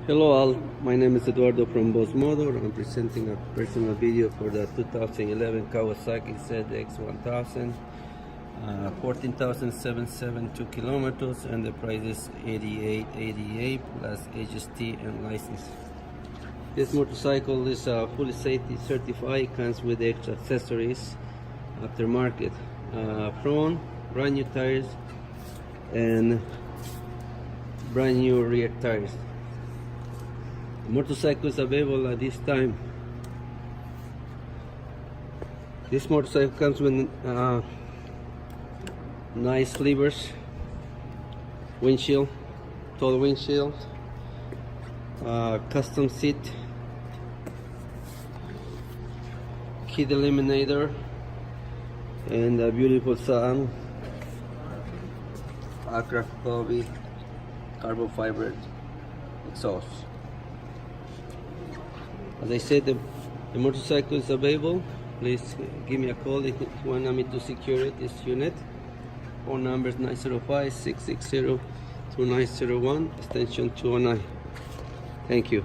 Hello all, my name is Eduardo from Boss Motor. I'm presenting a personal video for the 2011 Kawasaki ZX1000, 14,772 kilometers, and the price is $88.88 plus HST and license. This motorcycle is fully safety certified, comes with extra accessories, aftermarket, front, brand new tires, and brand new rear tires. The motorcycle is available at this time. This motorcycle comes with nice levers, windshield, tall windshield, custom seat, key eliminator, and a beautiful sound, aircraft copy, carbon fiber exhaust. As I said, the motorcycle is available. Please give me a call if you want me to secure this unit. Phone number is 905-660-2901, extension 209. Thank you.